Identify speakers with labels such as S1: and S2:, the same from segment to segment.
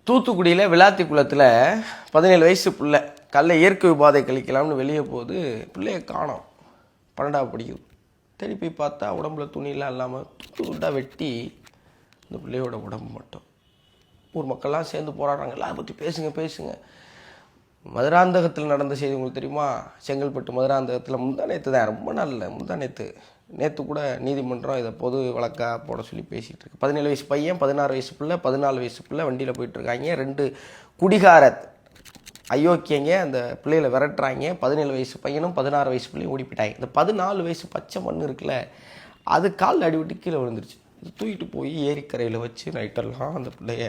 S1: தூத்துக்குடியில் விளாத்தி குளத்தில் 17 வயசு பிள்ளை கல்ல இயற்கை உபாதை கழிக்கலாம்னு வெளியே போது பிள்ளைய காணோம். 12வது படிக்குது. தேடி போய் பார்த்தா உடம்புல துணியெலாம் இல்லாமல் துண்டாக வெட்டி இந்த பிள்ளையோட உடம்பு மட்டும். ஊர் மக்கள்லாம் சேர்ந்து போராடுறாங்க. எல்லாரும் பற்றி பேசுங்க. மதுராந்தகத்தில் நடந்த செய்தி உங்களுக்கு தெரியுமா? செங்கல்பட்டு மதுராந்தகத்தில் முந்தானேத்து தான், ரொம்ப நாள் நேற்று கூட நீதிமன்றம் இதை பொது வழக்காக போட சொல்லி பேசிகிட்டு இருக்கு. 17 வயசு பையன், 16 வயசு பிள்ளை, 14 வயசு பிள்ளை வண்டியில் போயிட்டுருக்காங்க. 2 குடிகார அயோக்கியங்க அந்த பிள்ளைகளை விரட்டுறாங்க. 17 வயசு பையனும் 16 வயசு பிள்ளையும் ஓடி போயிட்டாங்க. இந்த 14 வயசு பச்சை மண் இருக்குல்ல, அது காலில் அடிவிட்டு கீழே விழுந்துருச்சு. இது தூக்கிட்டு போய் ஏரிக்கரையில் வச்சு நைட்டெல்லாம் அந்த பிள்ளைய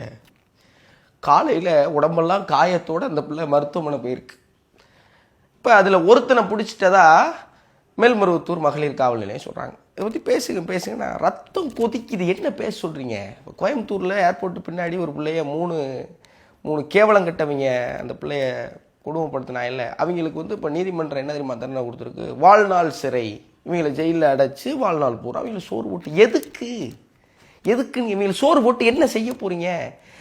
S1: காலையில் உடம்பெல்லாம் காயத்தோடு அந்த பிள்ளை மருத்துவமனை போயிருக்கு. இப்போ அதில் ஒருத்தனை பிடிச்சிட்டதா மேல்மருவத்தூர் மகளிர் காவல் நிலையம் சொல்கிறாங்க. இதை பற்றி பேசுங்கன்னா ரத்தம் கொதிக்குது. என்ன பேச சொல்கிறீங்க? இப்போ கோயம்புத்தூரில் ஏர்போர்ட்டு பின்னாடி ஒரு பிள்ளைய மூணு கேவலம் கட்டவங்க அந்த பிள்ளைய கொடுமைப்படுத்தினா இல்லை, அவங்களுக்கு இப்போ நீதிமன்றம் என்ன தெரியுமா தண்டனை கொடுத்துருக்கு? வாழ்நாள் சிறை. இவங்களை ஜெயிலில் அடைச்சி வாழ்நாள் பூரா அவங்களை சோறு போட்டு எதுக்குன்னு இவங்களுக்கு சோறு போட்டு என்ன செய்ய போகிறீங்க?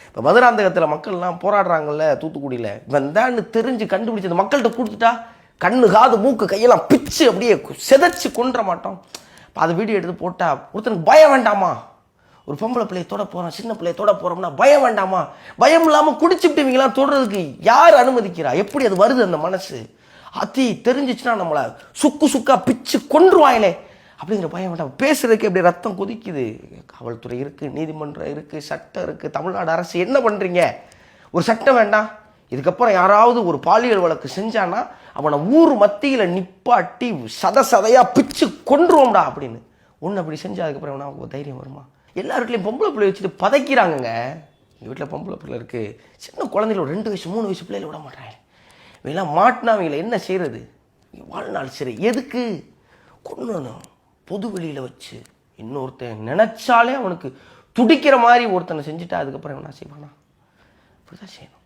S1: இப்போ மதுராந்தகத்தில் மக்கள்லாம் போராடுறாங்கல்ல தூத்துக்குடியில், வந்தான்னு தெரிஞ்சு கண்டுபிடிச்சி அந்த மக்கள்கிட்ட கொடுத்துட்டா கண்ணு காது மூக்கு கையெல்லாம் பிச்சு அப்படியே செதைச்சு கொன்ற மாட்டோம். இப்போ அதை வீடியோ எடுத்து போட்டால் ஒருத்தனுக்கு பயம் வேண்டாமா? ஒரு பொம்பளை பிள்ளையை தொட போகிறோம், சின்ன பிள்ளையை தொட போகிறோம்னா பயம் வேண்டாமா? பயம் இல்லாமல் குடிச்சுட்டு இவங்களாம் தொடுறதுக்கு யார் அனுமதிக்கிறா? எப்படி அது வருது அந்த மனசு? தெரிஞ்சிச்சுன்னா நம்மளை சுக்கா பிச்சு கொன்றுவாயிலே அப்படிங்கிற பயம் வேண்டாம். பேசுறதுக்கு எப்படி ரத்தம் கொதிக்குது? காவல்துறை இருக்குது, நீதிமன்றம் இருக்குது, சட்டம் இருக்குது. தமிழ்நாடு அரசு என்ன பண்ணுறீங்க? ஒரு சட்டம் வேண்டாம்? இதுக்கப்புறம் யாராவது ஒரு பாலியல் வழக்கு செஞ்சானா அவனை ஊர் மத்தியில் நிப்பாட்டி சதையாக பிச்சு கொன்றுவோம்டா அப்படின்னு. ஒன்று அப்படி செஞ்சா அதுக்கப்புறம் அவனுக்கு தைரியம் வருமா? எல்லா வீட்லையும் பொம்பளை பிள்ளை வச்சுட்டு பதைக்கிறாங்கங்க. எங்கள் வீட்டில் பொம்பளை பிள்ளை இருக்குது, சின்ன குழந்தைல 2 வயசு 3 வயசு பிள்ளையில விட மாட்டாங்க. இவங்கெல்லாம் மாட்டினா அவங்கள என்ன செய்கிறது? வாழ்நாள் சரி எதுக்கு கொன்னணும்? பொது வெளியில் வச்சு இன்னொருத்தன் நினச்சாலே அவனுக்கு துடிக்கிற மாதிரி ஒருத்தனை செஞ்சுட்டா அதுக்கப்புறம் என்ன செய்வானா? இப்படி தான் செய்யணும்.